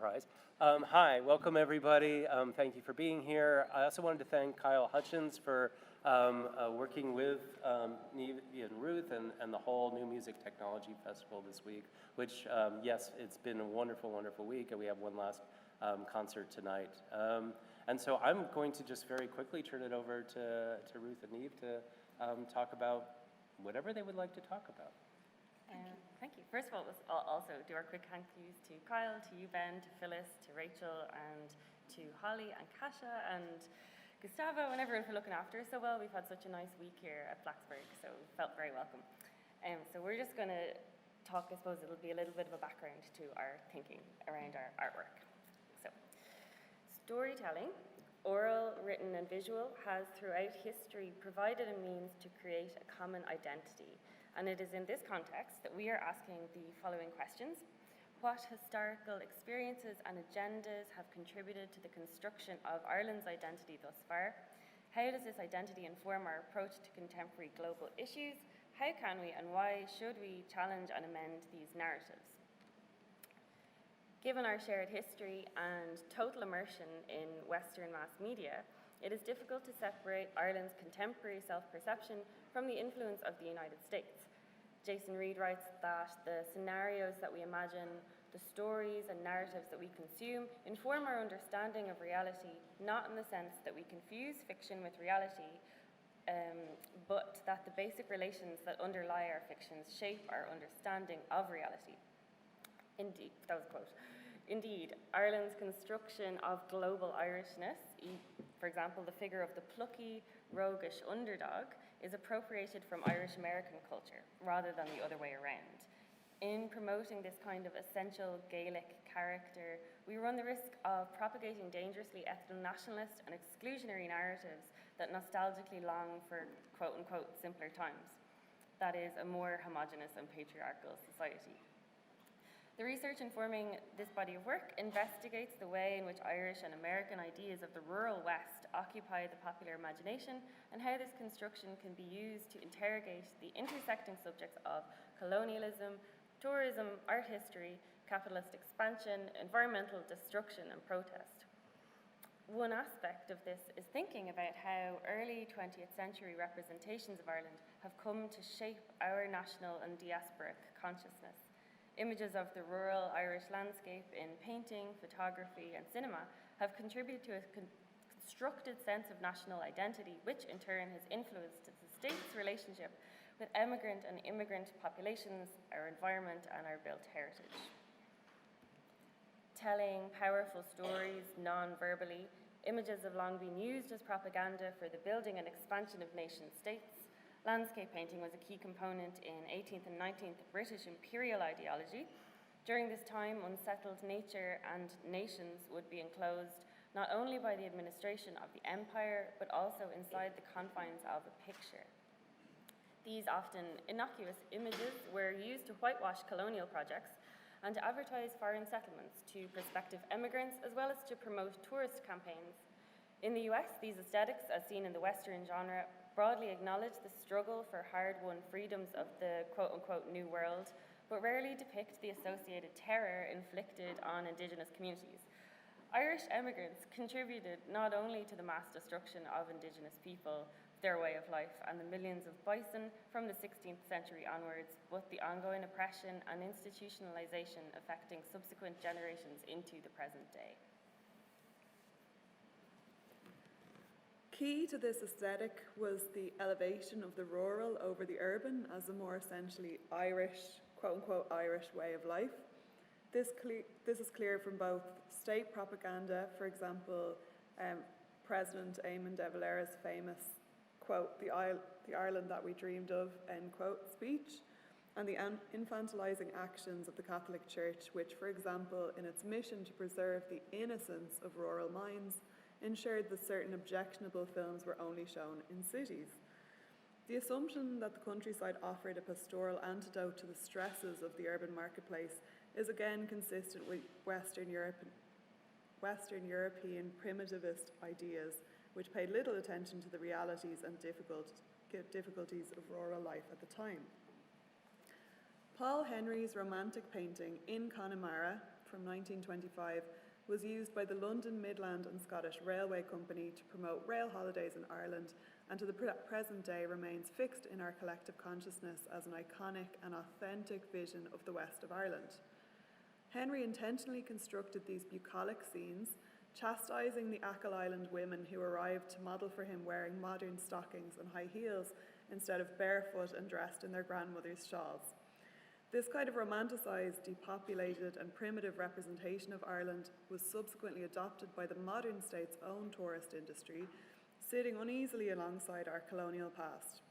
surprise. Hi, welcome everybody. Thank you for being here. I also wanted to thank Kyle Hutchins for working with Niamh and Ruth and the whole New Music Technology Festival this week, which, yes, it's been a wonderful, wonderful week, and we have one last concert tonight. And so I'm going to just very quickly turn it over to Ruth and Niamh to talk about whatever they would like to talk about. Thank you. First of all, let's also do our quick thank yous to Kyle, to you, Ben, to Phyllis, to Rachel, and to Holly and Kasia and Gustavo and everyone for looking after us so well. We've had such a nice week here at Blacksburg, so we felt very welcome. So we're just going to talk, I suppose it'll be a little bit of a background to our thinking around our artwork. So, storytelling, oral, written, and visual, has throughout history provided a means to create a common identity. And it is in this context that we are asking the following questions. What historical experiences and agendas have contributed to the construction of Ireland's identity thus far? How does this identity inform our approach to contemporary global issues? How can we and why should we challenge and amend these narratives? Given our shared history and total immersion in Western mass media, it is difficult to separate Ireland's contemporary self-perception from the influence of the United States. Jason Reed writes that the scenarios that we imagine, the stories and narratives that we consume inform our understanding of reality, not in the sense that we confuse fiction with reality, but that the basic relations that underlie our fictions shape our understanding of reality. Indeed, that was a quote. Indeed, Ireland's construction of global Irishness, for example, the figure of the plucky, roguish underdog, is appropriated from Irish American culture, rather than the other way around. In promoting this kind of essential Gaelic character, we run the risk of propagating dangerously ethno-nationalist and exclusionary narratives that nostalgically long for quote-unquote simpler times. That is, a more homogenous and patriarchal society. The research informing this body of work investigates the way in which Irish and American ideas of the rural West occupy the popular imagination and how this construction can be used to interrogate the intersecting subjects of colonialism, tourism, art history, capitalist expansion, environmental destruction, and protest. One aspect of this is thinking about how early 20th century representations of Ireland have come to shape our national and diasporic consciousness. Images of the rural Irish landscape in painting, photography, and cinema have contributed to a constructed sense of national identity, which in turn has influenced the state's relationship with emigrant and immigrant populations, our environment, and our built heritage. Telling powerful stories non-verbally, images have long been used as propaganda for the building and expansion of nation states. Landscape painting was a key component in 18th and 19th British imperial ideology. During this time, unsettled nature and nations would be enclosed not only by the administration of the empire, but also inside the confines of a picture. These often innocuous images were used to whitewash colonial projects and to advertise foreign settlements to prospective emigrants, as well as to promote tourist campaigns. In the US, these aesthetics, as seen in the Western genre, broadly acknowledge the struggle for hard-won freedoms of the quote-unquote New World, but rarely depict the associated terror inflicted on Indigenous communities. Irish emigrants contributed not only to the mass destruction of Indigenous people, their way of life, and the millions of bison from the 16th century onwards, but the ongoing oppression and institutionalization affecting subsequent generations into the present day. Key to this aesthetic was the elevation of the rural over the urban as a more essentially Irish, quote-unquote Irish way of life. This is clear from both state propaganda, for example, President Eamon de Valera's famous quote, the Ireland that we dreamed of, end quote, speech, and the infantilizing actions of the Catholic Church, which, for example, in its mission to preserve the innocence of rural minds, ensured that certain objectionable films were only shown in cities. The assumption that the countryside offered a pastoral antidote to the stresses of the urban marketplace is again consistent with Western European primitivist ideas, which paid little attention to the realities and difficulties of rural life at the time. Paul Henry's romantic painting In Connemara from 1925 was used by the London, Midland and Scottish Railway Company to promote rail holidays in Ireland, and to the present day remains fixed in our collective consciousness as an iconic and authentic vision of the west of Ireland. Henry intentionally constructed these bucolic scenes, chastising the Achill Island women who arrived to model for him wearing modern stockings and high heels instead of barefoot and dressed in their grandmother's shawls. This kind of romanticised, depopulated and primitive representation of Ireland was subsequently adopted by the modern state's own tourist industry, sitting uneasily alongside our colonial past.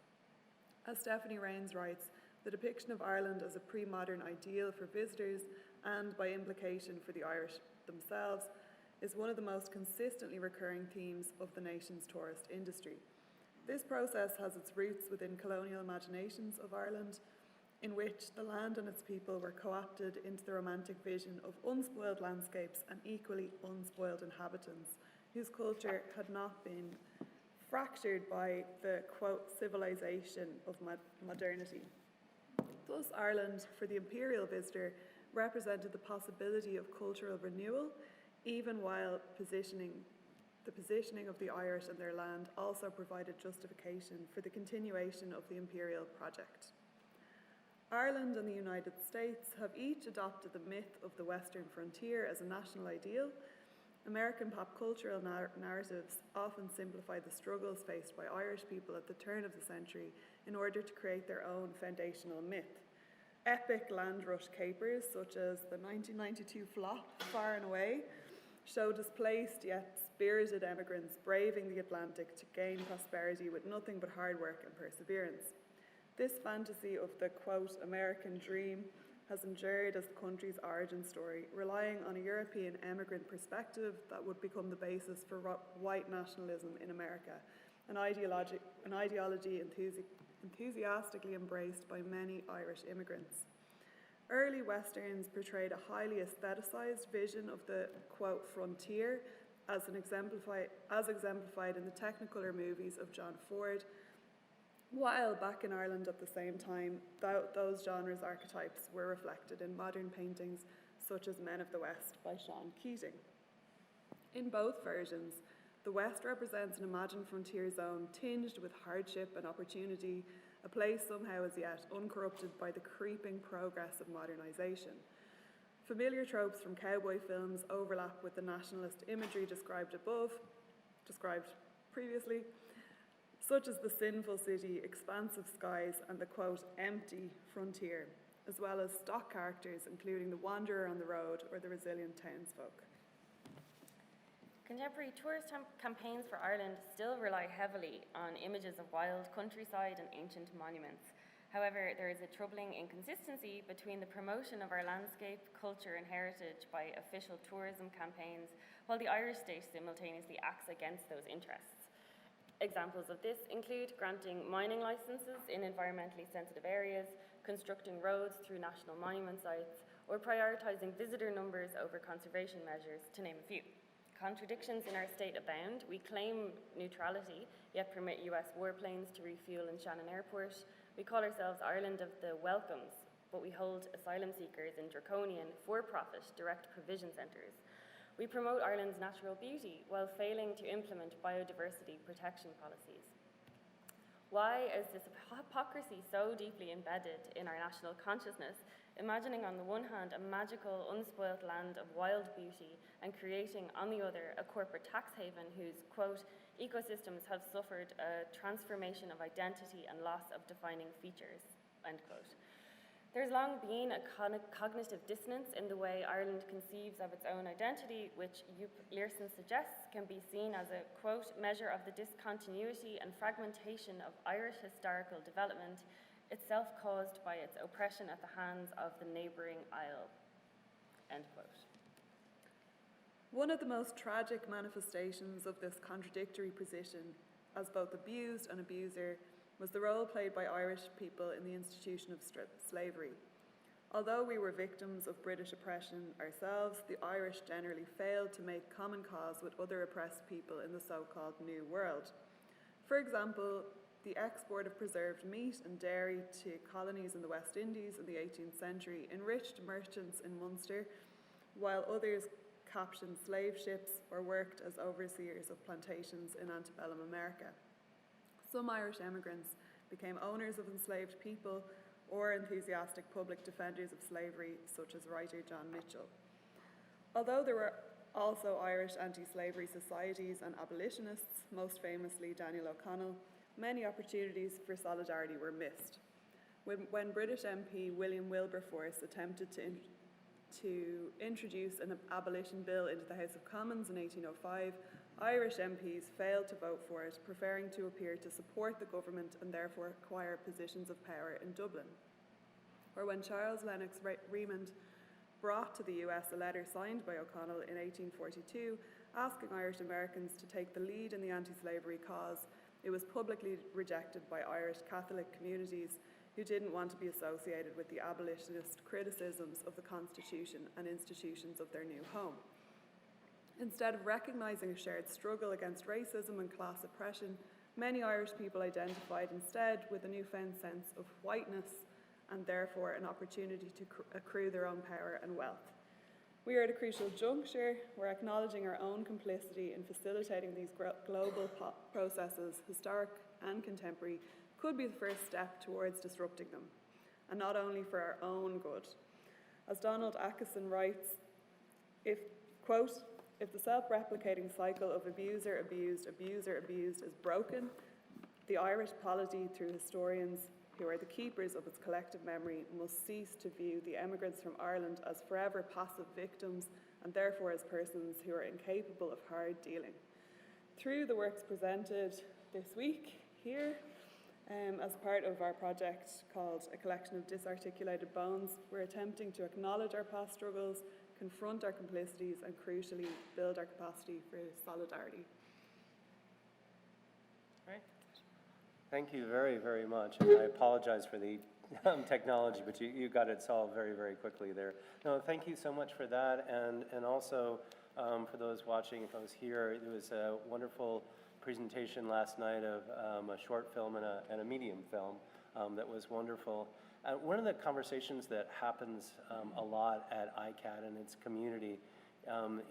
As Stephanie Rains writes, the depiction of Ireland as a pre-modern ideal for visitors, and by implication for the Irish themselves, is one of the most consistently recurring themes of the nation's tourist industry. This process has its roots within colonial imaginations of Ireland, in which the land and its people were co-opted into the romantic vision of unspoiled landscapes and equally unspoiled inhabitants, whose culture had not been fractured by the, quote, civilization of modernity. Thus, Ireland, for the imperial visitor, represented the possibility of cultural renewal, even while the positioning of the Irish and their land also provided justification for the continuation of the imperial project. Ireland and the United States have each adopted the myth of the Western frontier as a national ideal. American pop cultural narratives often simplify the struggles faced by Irish people at the turn of the century in order to create their own foundational myth. Epic land rush capers, such as the 1992 flop Far and Away, show displaced yet spirited emigrants braving the Atlantic to gain prosperity with nothing but hard work and perseverance. This fantasy of the, quote, American dream has endured as the country's origin story, relying on a European emigrant perspective that would become the basis for white nationalism in America, an ideology enthusiastically embraced by many Irish immigrants. Early Westerns portrayed a highly aestheticized vision of the, quote, frontier as exemplified in the Technicolor movies of John Ford, while back in Ireland at the same time, those genres archetypes were reflected in modern paintings such as Men of the West by Sean Keating. In both versions, the West represents an imagined frontier zone tinged with hardship and opportunity, a place somehow as yet uncorrupted by the creeping progress of modernisation. Familiar tropes from cowboy films overlap with the nationalist imagery described previously, such as the sinful city, expansive skies, and the, quote, empty frontier, as well as stock characters including the wanderer on the road or the resilient townsfolk. Contemporary tourist campaigns for Ireland still rely heavily on images of wild countryside and ancient monuments. However, there is a troubling inconsistency between the promotion of our landscape, culture and heritage by official tourism campaigns, while the Irish state simultaneously acts against those interests. Examples of this include granting mining licenses in environmentally sensitive areas, constructing roads through national monument sites, or prioritising visitor numbers over conservation measures, to name a few. Contradictions in our state abound. We claim neutrality, yet permit US warplanes to refuel in Shannon Airport. We call ourselves Ireland of the welcomes, but we hold asylum seekers in draconian, for-profit, direct provision centres. We promote Ireland's natural beauty while failing to implement biodiversity protection policies. Why is this hypocrisy so deeply embedded in our national consciousness, imagining on the one hand a magical, unspoilt land of wild beauty and creating on the other a corporate tax haven whose, quote, ecosystems have suffered a transformation of identity and loss of defining features, end quote. There's long been a cognitive dissonance in the way Ireland conceives of its own identity, which Joop Leersen suggests can be seen as a, quote, measure of the discontinuity and fragmentation of Irish historical development, itself caused by its oppression at the hands of the neighbouring Isle, end quote. One of the most tragic manifestations of this contradictory position, as both abused and abuser, was the role played by Irish people in the institution of slavery. Although we were victims of British oppression ourselves, the Irish generally failed to make common cause with other oppressed people in the so-called New World. For example, the export of preserved meat and dairy to colonies in the West Indies in the 18th century enriched merchants in Munster, while others captained slave ships or worked as overseers of plantations in antebellum America. Some Irish emigrants became owners of enslaved people or enthusiastic public defenders of slavery, such as writer John Mitchell. Although there were also Irish anti-slavery societies and abolitionists, most famously Daniel O'Connell, many opportunities for solidarity were missed. When British MP William Wilberforce attempted to introduce an abolition bill into the House of Commons in 1805, Irish MPs failed to vote for it, preferring to appear to support the government and therefore acquire positions of power in Dublin. Or when Charles Lennox Remond brought to the US a letter signed by O'Connell in 1842 asking Irish Americans to take the lead in the anti-slavery cause, it was publicly rejected by Irish Catholic communities who didn't want to be associated with the abolitionist criticisms of the Constitution and institutions of their new home. Instead of recognising a shared struggle against racism and class oppression, many Irish people identified instead with a newfound sense of whiteness and therefore an opportunity to accrue their own power and wealth. We are at a crucial juncture. We're acknowledging our own complicity in facilitating these global processes, historic and contemporary, could be the first step towards disrupting them, and not only for our own good. As Donald Atkinson writes, quote, if the self-replicating cycle of abuser, abused, abuser, abused is broken, the Irish polity, through historians who are the keepers of its collective memory, must cease to view the emigrants from Ireland as forever passive victims and therefore as persons who are incapable of hard dealing. Through the works presented this week here, as part of our project called A Collection of Disarticulated Bones, we're attempting to acknowledge our past struggles, confront our complicities, and crucially, build our capacity for solidarity. Right. Thank you very, very much. And I apologize for the technology, but you got it solved very, very quickly there. No, thank you so much for that. And also, for those watching, if I was here, there was a wonderful presentation last night of a short film and a medium film that was wonderful. One of the conversations that happens a lot at ICAT and its community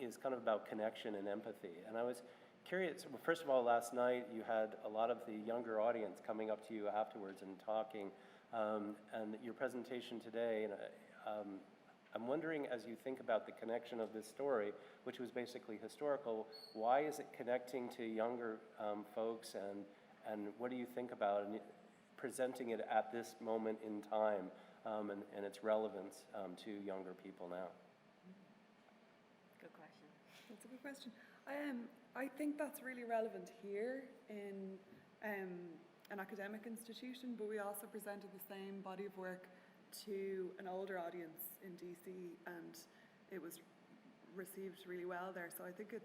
is kind of about connection and empathy. And I was curious, well, first of all, last night you had a lot of the younger audience coming up to you afterwards and talking, and your presentation today, and I'm wondering, as you think about the connection of this story, which was basically historical, why is it connecting to younger folks, and what do you think about presenting it at this moment in time and its relevance to younger people now? Good question. That's a good question. I think that's really relevant here in an academic institution, but we also presented the same body of work to an older audience in DC, and it was received really well there. So I think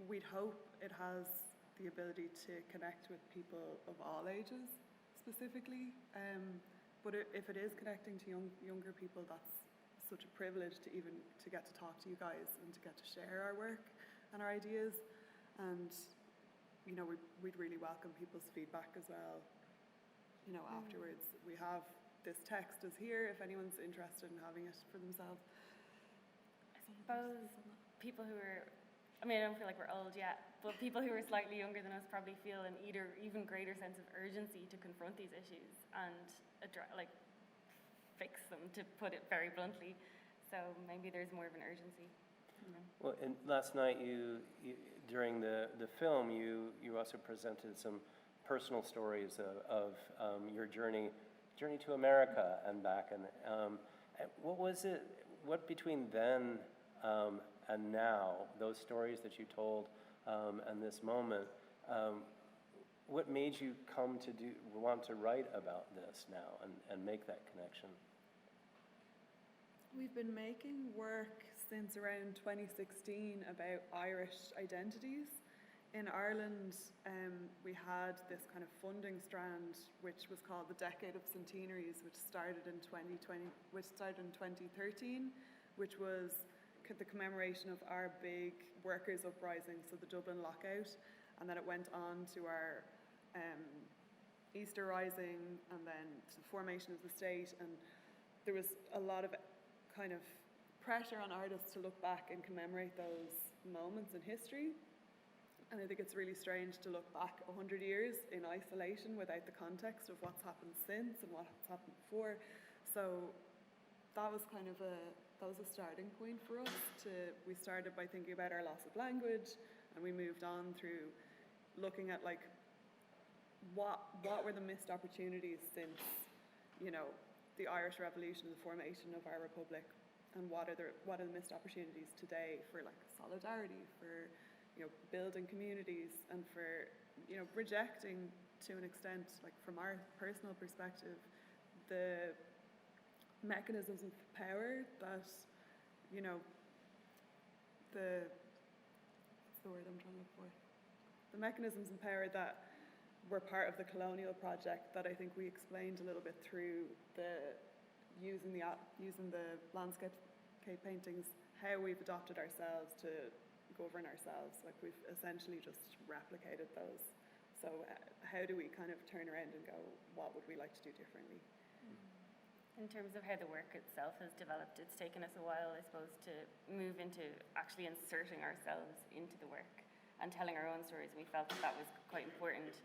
we'd hope it has the ability to connect with people of all ages specifically, but if it is connecting to younger people, that's such a privilege to get to talk to you guys and to get to share our work and our ideas. And you know, we'd really welcome people's feedback as well, you know, afterwards. We have this text is here if anyone's interested in having it for themselves. I suppose people who are, I mean, I don't feel like we're old yet, but people who are slightly younger than us probably feel an even greater sense of urgency to confront these issues and fix them, to put it very bluntly. So maybe there's more of an urgency. You know? Well, and last night you during the film, you also presented some personal stories of your journey to America and back, and what was it? What between then and now, those stories that you told and this moment, what made you want to write about this now and make that connection? We've been making work since around 2016 about Irish identities. In Ireland, we had this kind of funding strand, which was called the Decade of Centenaries, which started in 2013, which was the commemoration of our big workers' uprising, so the Dublin lockout, and then it went on to our Easter Rising, and then to the formation of the state, and there was a lot of kind of pressure on artists to look back and commemorate those moments in history. And I think it's really strange to look back 100 years in isolation without the context of what's happened since and what's happened before. So that was kind of a starting point for us. We started by thinking about our loss of language, and we moved on through looking at like what were the missed opportunities since, you know, the Irish Revolution, the formation of our republic, and what are the missed opportunities today for like solidarity, for, you know, building communities, and for, you know, rejecting to an extent, like from our personal perspective, the mechanisms of power that, you know, what's the word I'm trying to look for? The mechanisms of power that were part of the colonial project that I think we explained a little bit through using the landscape paintings, how we've adopted ourselves to govern ourselves. Like we've essentially just replicated those. So how do we kind of turn around and go, what would we like to do differently? In terms of how the work itself has developed, it's taken us a while, I suppose, to move into actually inserting ourselves into the work and telling our own stories. We felt that was quite important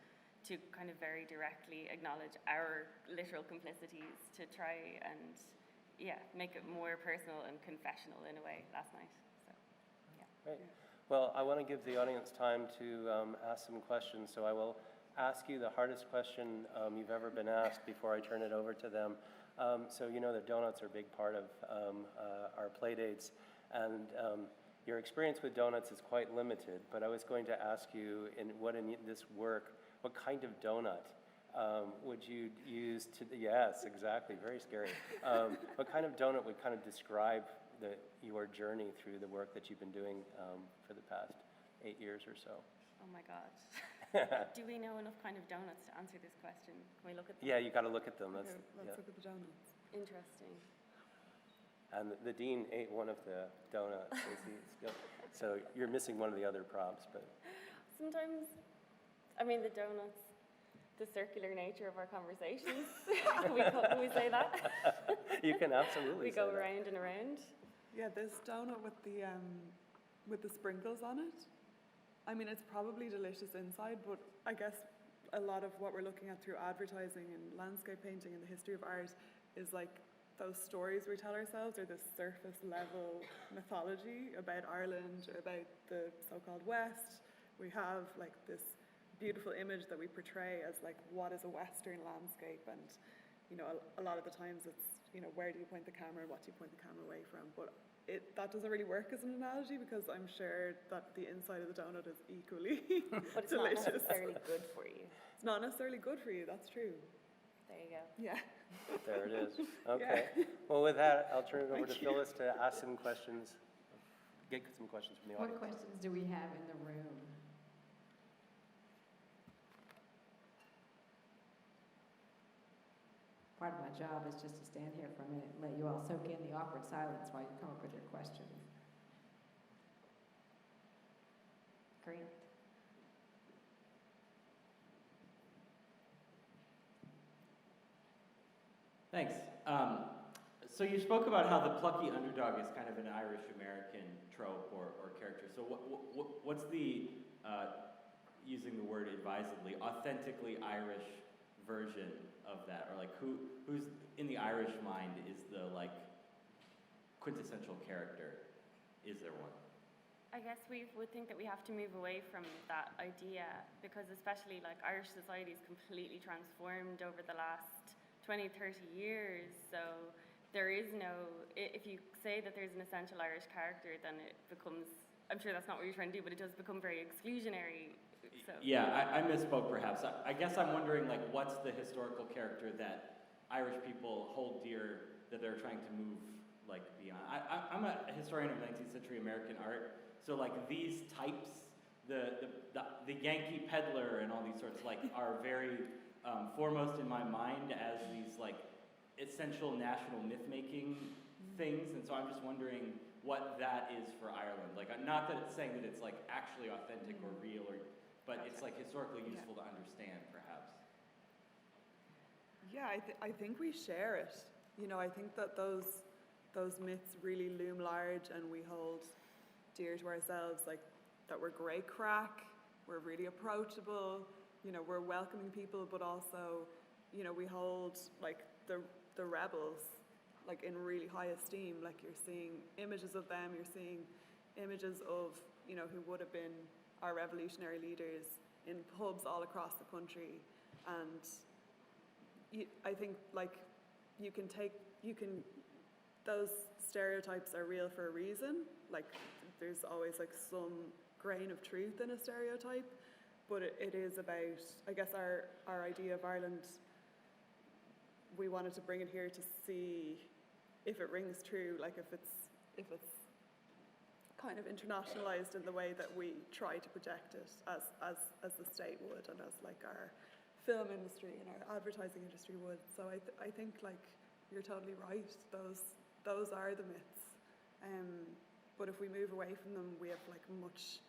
to kind of very directly acknowledge our literal complicities, to try and, yeah, make it more personal and confessional in a way last night. So, yeah. Great. Well, I want to give the audience time to ask some questions, so I will ask you the hardest question you've ever been asked before I turn it over to them. So you know that donuts are a big part of our Playdates, and your experience with donuts is quite limited, but I was going to ask you, in this work, what kind of donut would you use to, yes, exactly, very scary. What kind of donut would kind of describe your journey through the work that you've been doing for the past 8 years or so? Oh my God. Do we know enough kind of donuts to answer this question? Can we look at them? Yeah, you got to look at them. Let's look at the donuts. Interesting. And the dean ate one of the donuts. So you're missing one of the other props, but. Sometimes, I mean, the donuts, the circular nature of our conversations. Can we say that? You can absolutely. We go around and around. Yeah, this donut with the sprinkles on it. I mean, it's probably delicious inside, but I guess a lot of what we're looking at through advertising and landscape painting and the history of art is like those stories we tell ourselves, or this surface level mythology about Ireland or about the so-called West. We have like this beautiful image that we portray as like what is a Western landscape, and you know, a lot of the times it's, you know, where do you point the camera, what do you point the camera away from, but that doesn't really work as an analogy, because I'm sure that the inside of the donut is equally but it's delicious. Not necessarily good for you. It's not necessarily good for you, that's true. There you go. Yeah. There it is. Okay. Yeah. Well, with that, I'll turn it over to Phyllis to ask some questions, get some questions from the audience. What questions do we have in the room? Part of my job is just to stand here for a minute and let you all soak in the awkward silence while you come up with your questions. Great. Thanks. So you spoke about how the plucky underdog is kind of an Irish-American trope or character. So what's the, using the word advisedly, authentically Irish version of that? Or like who's in the Irish mind is the like quintessential character? Is there one? I guess we would think that we have to move away from that idea, because especially like Irish society is completely transformed over the last 20, 30 years. So there is no, if you say that there's an essential Irish character, then it becomes, I'm sure that's not what you're trying to do, but it does become very exclusionary. So. Yeah, I misspoke perhaps. I guess I'm wondering, like, what's the historical character that Irish people hold dear that they're trying to move, like, beyond? I'm a historian of 19th century American art, so, like, these types, the Yankee peddler and all these sorts, like, are very foremost in my mind as these, like, essential national myth-making things, and so I'm just wondering what that is for Ireland. Like, not that it's saying that it's, like, actually authentic or real, but it's, like, historically useful to understand, perhaps. Yeah, I think we share it. You know, I think that those those myths really loom large, and we hold dear to ourselves, like that we're great crack, we're really approachable, you know, we're welcoming people, but also, you know, we hold like the rebels like in really high esteem. Like you're seeing images of them, you're seeing images of, you know, who would have been our revolutionary leaders in pubs all across the country. And I think like those stereotypes are real for a reason. Like there's always like some grain of truth in a stereotype, but it is about, I guess, our idea of Ireland. We wanted to bring it here to see if it rings true, like if it's kind of internationalized in the way that we try to project it as the state would, and as like our film industry and our advertising industry would. So I think like you're totally right. Those are the myths. But if we move away from them, we have like much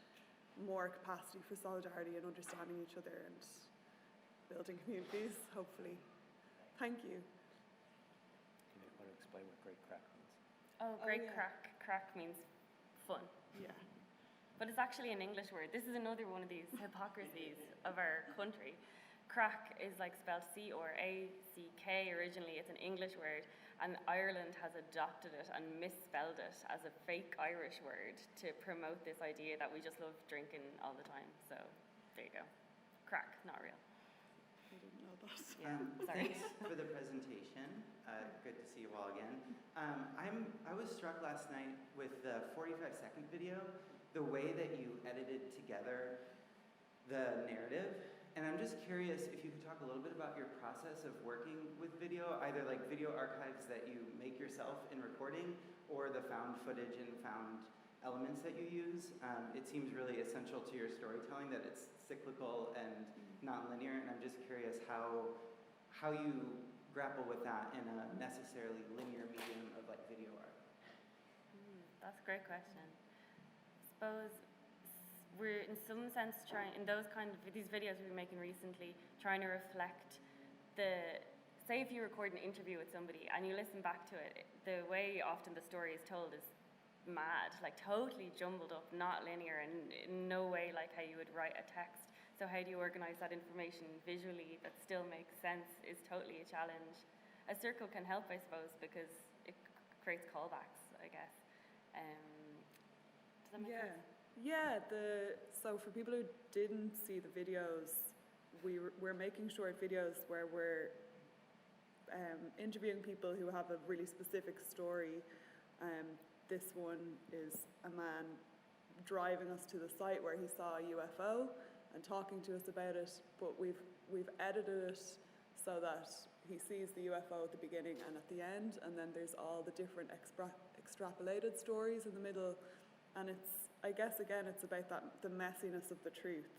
more capacity for solidarity and understanding each other and building communities, hopefully. Thank you. You might want to explain what great crack means. Oh, great yeah. crack. Crack means fun. Yeah. But it's actually an English word. This is another one of these hypocrisies of our country. Crack is like spelled C-R-A-C-K originally. It's an English word, and Ireland has adopted it and misspelled it as a fake Irish word to promote this idea that we just love drinking all the time. So there you go. Crack, not real. I didn't know that. Yeah, sorry. Thanks for the presentation. Good to see you all again. I was struck last night with the 45-second video, the way that you edited together the narrative. And I'm just curious if you could talk a little bit about your process of working with video, either like video archives that you make yourself in recording, or the found footage and found elements that you use. It seems really essential to your storytelling that it's cyclical and non-linear, and I'm just curious how you grapple with that in a necessarily linear medium of like video art. That's a great question. I suppose we're in some sense trying, in these videos we've been making recently, trying to reflect say if you record an interview with somebody and you listen back to it, the way often the story is told is mad, like totally jumbled up, not linear, and in no way like how you would write a text. So how do you organize that information visually that still makes sense is totally a challenge. A circle can help, I suppose, because it creates callbacks, I guess. Does that make sense? Yeah, so for people who didn't see the videos, we're making short videos where we're interviewing people who have a really specific story. This one is a man driving us to the site where he saw a UFO and talking to us about it, but we've edited it so that he sees the UFO at the beginning and at the end, and then there's all the different extrapolated stories in the middle. And I guess again, it's about the messiness of the truth,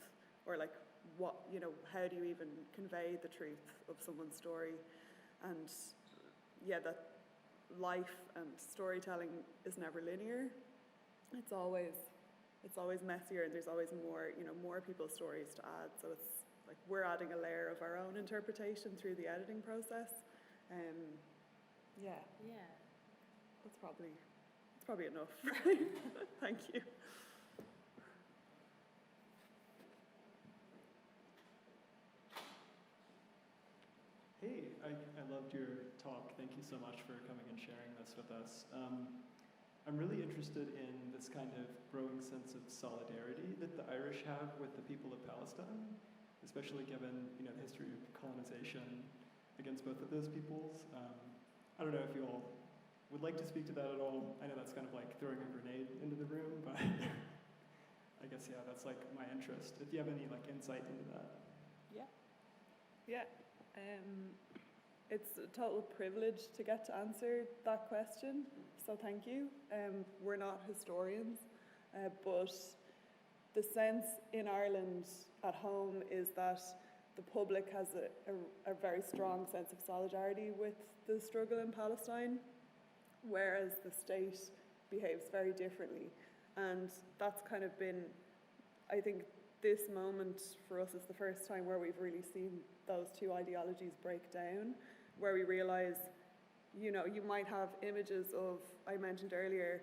or like how do you even convey the truth of someone's story? And yeah, that life and storytelling is never linear. It's always messier, and there's always more people's stories to add. So it's like we're adding a layer of our own interpretation through the editing process. Yeah. That's probably enough. Thank you. Hey, I loved your talk. Thank you so much for coming and sharing this with us. I'm really interested in this kind of growing sense of solidarity that the Irish have with the people of Palestine, especially given the history of colonization against both of those peoples. I don't know if you all would like to speak to that at all. I know that's kind of like throwing a grenade into the room, but I guess, yeah, that's like my interest. If you have any like insight into that. Yeah. It's a total privilege to get to answer that question, so thank you. We're not historians, but the sense in Ireland at home is that the public has a very strong sense of solidarity with the struggle in Palestine, whereas the state behaves very differently. And that's kind of been, I think, this moment for us is the first time where we've really seen those two ideologies break down, where we realise you know, you might have images of, I mentioned earlier,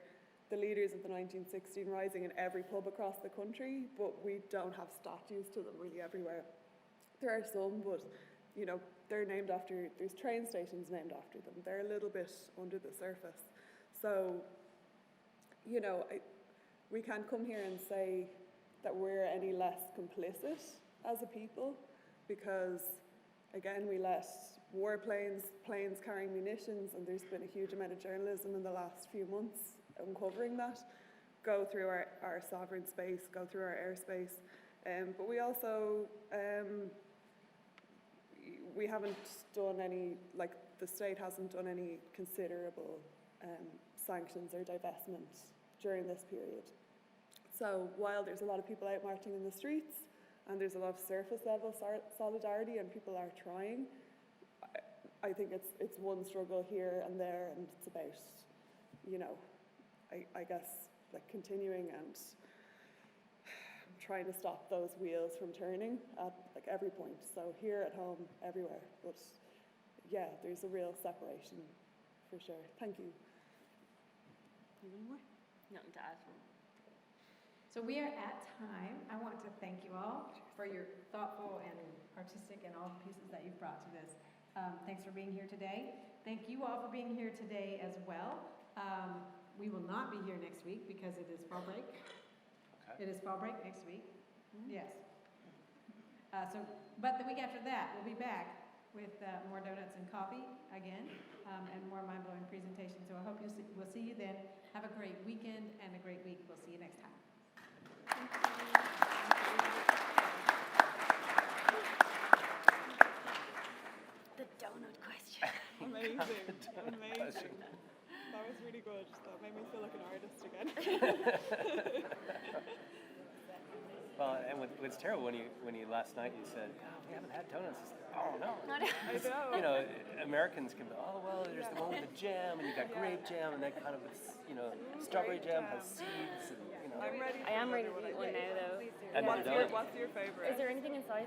the leaders of the 1916 Rising in every pub across the country, but we don't have statues to them really everywhere. There are some, but, you know, they're named after, there's train stations named after them. They're a little bit under the surface. So, you know, we can't come here and say that we're any less complicit as a people, because, again, we let warplanes, planes carrying munitions, and there's been a huge amount of journalism in the last few months uncovering that, go through our sovereign space, go through our airspace. But we also, we haven't done any, like the state hasn't done any considerable sanctions or divestment during this period. So while there's a lot of people out marching in the streets, and there's a lot of surface level solidarity and people are trying, I think it's one struggle here and there, and it's about, you know, I guess, like continuing and trying to stop those wheels from turning at like every point. So here, at home, everywhere. But yeah, there's a real separation for sure. Thank you. Any more? Nothing to add. So we are at time. I want to thank you all for your thoughtful and artistic and all the pieces that you've brought to this. Thanks for being here today. Thank you all for being here today as well. We will not be here next week because it is fall break. Okay. It is fall break next week. Yes. But the week after that, we'll be back with more donuts and coffee again, and more mind-blowing presentations. So I hope we'll see you then. Have a great weekend and a great week. We'll see you next time. The donut question. Amazing. Amazing. That was really good. That made me feel like an artist again. Well, and what's terrible when you last night you said, "God, we haven't had donuts." It's like, oh no. I know. You know, Americans can be, oh well, there's the one with the jam, and you got grape jam, and that kind of, you know, strawberry jam has seeds, and you know. I'm ready. I am ready to eat one now, though. And What's your favorite? Is there anything inside?